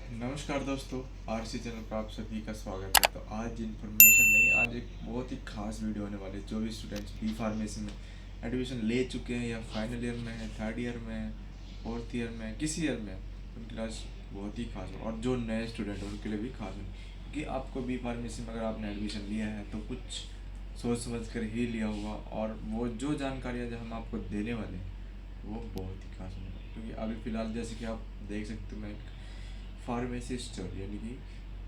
नमस्कार दोस्तों, RC channel पर आप सभी का स्वागत है। तो आज इन्फॉर्मेशन नहीं, आज एक बहुत ही खास वीडियो होने वाली है। जो भी स्टूडेंट्स बी फार्मेसी में एडमिशन ले चुके हैं या फाइनल ईयर में है, थर्ड ईयर में है, फोर्थ ईयर में है, किसी ईयर में है, उनके लिए आज बहुत ही खास हो। और जो नए स्टूडेंट हैं उनके लिए भी खास हो, क्योंकि आपको बी फार्मेसी में अगर आपने एडमिशन लिया है तो कुछ सोच समझ कर ही लिया होगा। और वो जो जानकारियाँ जो हम आपको देने वाले हैं वो बहुत ही खास होने वाली, क्योंकि अभी फ़िलहाल जैसे कि आप देख सकते हो, मैं फार्मेसी स्टोर यानी कि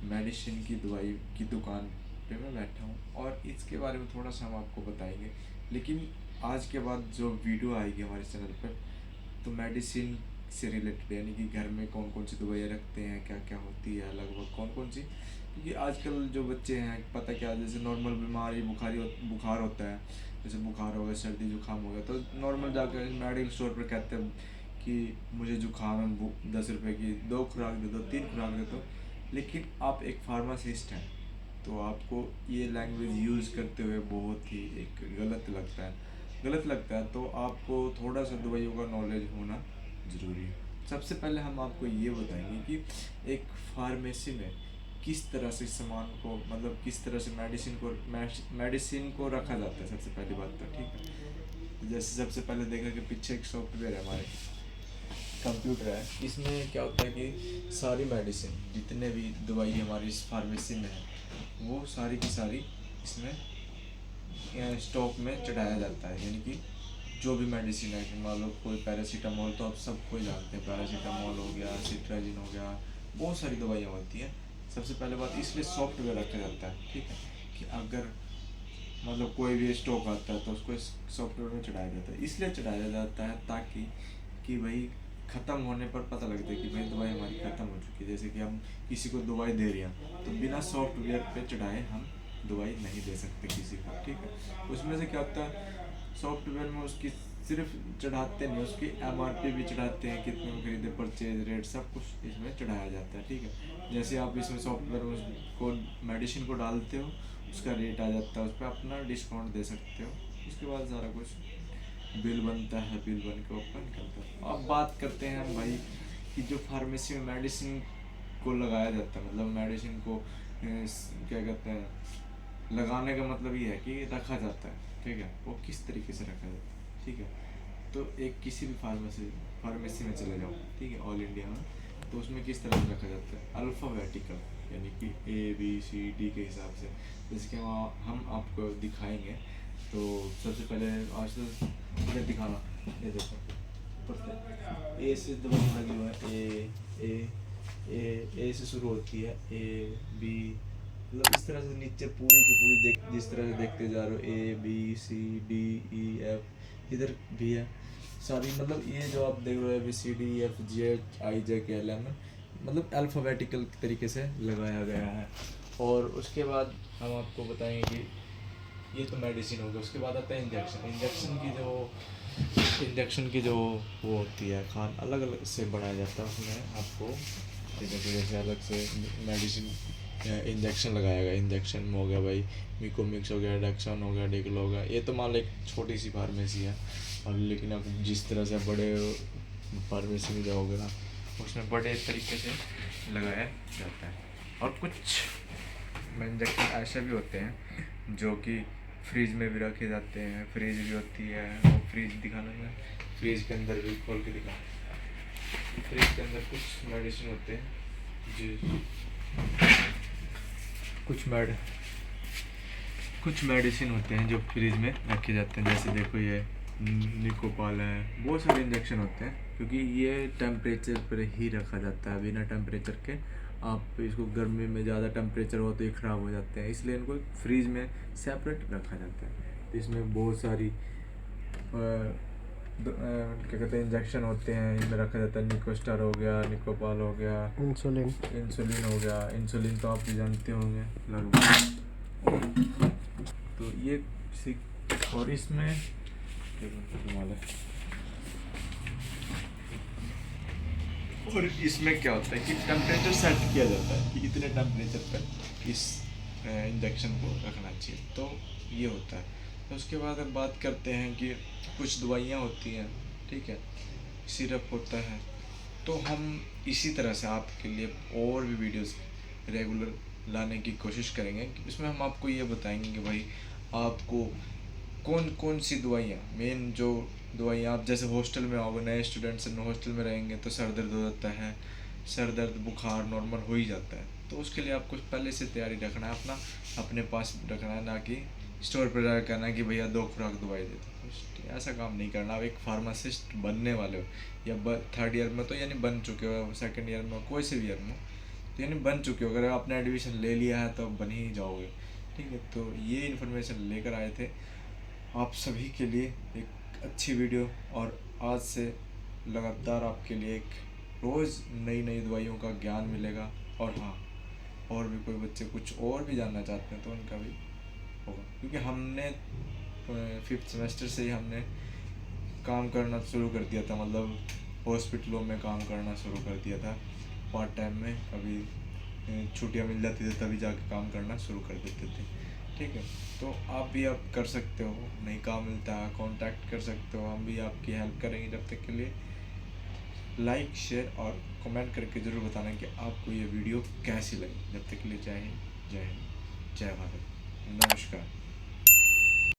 मेडिसिन की दवाई की दुकान पे मैं बैठा हूँ और इसके बारे में थोड़ा सा हम आपको बताएंगे। लेकिन आज के बाद जो वीडियो आएगी हमारे चैनल पर, तो मेडिसिन से रिलेटेड यानी कि घर में कौन कौन सी दवाइयाँ रखते हैं, क्या क्या होती है, लगभग कौन कौन सी, क्योंकि आजकल जो बच्चे हैं पता क्या, जैसे नॉर्मल बीमारी बुखार होता है, जैसे बुखार हो गया, सर्दी जुकाम हो गया, तो नॉर्मल जाकर मेडिकल स्टोर पर कहते हैं कि मुझे जुकाम है, वो 10 रुपये की 2 खुराक दे दो, 3 खुराक दे दो। लेकिन आप एक फार्मासिस्ट हैं तो आपको ये लैंग्वेज यूज़ करते हुए बहुत ही एक गलत लगता है। तो आपको थोड़ा सा दवाइयों का नॉलेज होना ज़रूरी है। सबसे पहले हम आपको ये बताएंगे कि एक फार्मेसी में किस तरह से सामान को, मतलब किस तरह से मेडिसिन को रखा जाता है। सबसे पहली बात तो ठीक है, जैसे सबसे पहले देखा कि पीछे एक सॉफ्टवेयर है, हमारे कंप्यूटर है, इसमें क्या होता है कि सारी मेडिसिन जितने भी दवाई हमारी इस फार्मेसी में है वो सारी की सारी इसमें स्टॉक में चढ़ाया जाता है। यानी कि जो भी मेडिसिन है, कि मान लो कोई पैरासीटामोल, तो आप सबको जानते हैं, पैरासीटामोल हो गया, सिट्राजिन हो गया, बहुत सारी दवाइयाँ होती हैं। सबसे पहले बात, इसलिए सॉफ्टवेयर रखा जाता है, ठीक है, कि अगर मतलब कोई भी स्टॉक आता है तो उसको इस सॉफ्टवेयर में चढ़ाया जाता है। इसलिए चढ़ाया जाता है ताकि कि भाई ख़त्म होने पर पता लगता है कि भाई दवाई हमारी ख़त्म हो चुकी है। जैसे कि हम किसी को दवाई दे रहे हैं तो बिना सॉफ्टवेयर पे चढ़ाए हम दवाई नहीं दे सकते किसी को, ठीक है। उसमें से क्या होता है, सॉफ्टवेयर में उसकी सिर्फ चढ़ाते नहीं, उसकी एमआरपी भी चढ़ाते हैं, कितने में खरीदे, परचेज रेट, सब कुछ इसमें चढ़ाया जाता है, ठीक है। जैसे आप इसमें सॉफ्टवेयर में को मेडिसिन को डालते हो, उसका रेट आ जाता है, उस पर अपना डिस्काउंट दे सकते हो। उसके बाद सारा कुछ बिल बनता है, बिल बन के ऊपर निकलता है। अब बात करते हैं हम भाई कि जो फार्मेसी में मेडिसिन को लगाया जाता है, मतलब मेडिसिन को क्या कहते हैं, लगाने का मतलब ये है कि रखा जाता है, ठीक है। वो किस तरीके से रखा जाता है, ठीक है। तो एक किसी भी फार्मेसी में चले जाओ, ठीक है, ऑल इंडिया में, तो उसमें किस तरह से रखा जाता है, अल्फ़ाबेटिकल, यानी कि ABCD के हिसाब से। जैसे कि हम आपको दिखाएंगे। तो सबसे पहले आज तो इधर दिखाना, ये देखो, ए से दवाई लगी हुआ है, ए से शुरू होती है, A B, मतलब इस तरह से नीचे पूरी की पूरी जिस तरह से देखते जा रहे हो, ABCDEF, इधर भी है सारी, मतलब ये जो आप देख रहे हो ABCDEFGHIJKLM, मतलब अल्फ़ाबेटिकल तरीके से लगाया गया है। और उसके बाद हम आपको बताएंगे कि ये तो मेडिसिन हो गया। उसके बाद आता है इंजेक्शन की जो वो होती है, खान अलग अलग से बनाया जाता है। उसमें आपको जैसे अलग से मेडिसिन इंजेक्शन लगाया गया, इंजेक्शन में हो गया भाई मिकोमिक्स हो गया, डेक्सन हो गया, डिकल हो गया। ये तो मान लो एक छोटी सी फार्मेसी है, और लेकिन अब जिस तरह से बड़े फार्मेसी में जाओगे ना, उसमें बड़े तरीके से लगाया जाता है। और कुछ इंजेक्शन ऐसे भी होते हैं जो कि फ्रीज में भी रखे जाते हैं, फ्रीज भी होती है, वो फ्रीज दिखाना है, फ्रीज के अंदर भी खोल के दिखा। फ्रीज के अंदर कुछ मेडिसिन होते हैं जो कुछ मेड कुछ मेडिसिन होते हैं जो फ्रीज में रखे जाते हैं। जैसे देखो ये निकोपाल है, बहुत सारे इंजेक्शन होते हैं, क्योंकि ये टेम्परेचर पर ही रखा जाता है। बिना टेम्परेचर के आप इसको, गर्मी में ज़्यादा टेम्परेचर हो तो ये ख़राब हो जाते हैं, इसलिए इनको फ्रीज में सेपरेट रखा जाता है। तो इसमें बहुत सारी क्या कहते हैं इंजेक्शन होते हैं, इनमें रखा जाता है। निकोस्टार हो गया, निकोपाल हो गया, इंसुलिन हो गया। इंसुलिन तो आप भी जानते होंगे लगभग। तो ये और इसमें और इसमें क्या होता है कि टेम्परेचर सेट किया जाता है कि इतने टेम्परेचर पर इस इंजेक्शन को रखना चाहिए, तो ये होता है। तो उसके बाद अब बात करते हैं कि कुछ दवाइयाँ होती हैं, ठीक है, सिरप होता है, तो हम इसी तरह से आपके लिए और भी वीडियोस रेगुलर लाने की कोशिश करेंगे। इसमें हम आपको ये बताएंगे कि भाई आपको कौन कौन सी दवाइयाँ, मेन जो दवाइयाँ, आप जैसे हॉस्टल में आओगे, नए स्टूडेंट्स हॉस्टल में रहेंगे तो सर दर्द हो जाता है, सर दर्द बुखार नॉर्मल हो ही जाता है, तो उसके लिए आपको पहले से तैयारी रखना है, अपना अपने पास रखना है, ना कि स्टोर पर जाकर कहना है कि भैया 2 खुराक दवाई दे दो। ऐसा काम नहीं करना। आप एक फार्मासिस्ट बनने वाले हो या थर्ड ईयर में तो यानी बन चुके हो, सेकंड ईयर में कोई से भी ईयर में तो यानी बन चुके हो, अगर आपने एडमिशन ले लिया है तो आप बन ही जाओगे। ठीक है, तो ये इन्फॉर्मेशन लेकर आए थे आप सभी के लिए एक अच्छी वीडियो। और आज से लगातार आपके लिए एक रोज़ नई नई दवाइयों का ज्ञान मिलेगा। और हाँ, और भी कोई बच्चे कुछ और भी जानना चाहते हैं तो उनका भी होगा, क्योंकि हमने 5th सेमेस्टर से ही हमने काम करना शुरू कर दिया था, मतलब हॉस्पिटलों में काम करना शुरू कर दिया था पार्ट टाइम में। कभी छुट्टियां मिल जाती थी तभी जाके काम करना शुरू कर देते थे। ठीक है, तो आप भी आप कर सकते हो, नहीं काम मिलता है कांटेक्ट कर सकते हो, हम भी आपकी हेल्प करेंगे। जब तक के लिए लाइक शेयर और कमेंट करके ज़रूर बताना कि आपको ये वीडियो कैसी लगी। जब तक के लिए जय हिंद, जय हिंद, जय भारत, नमस्कार।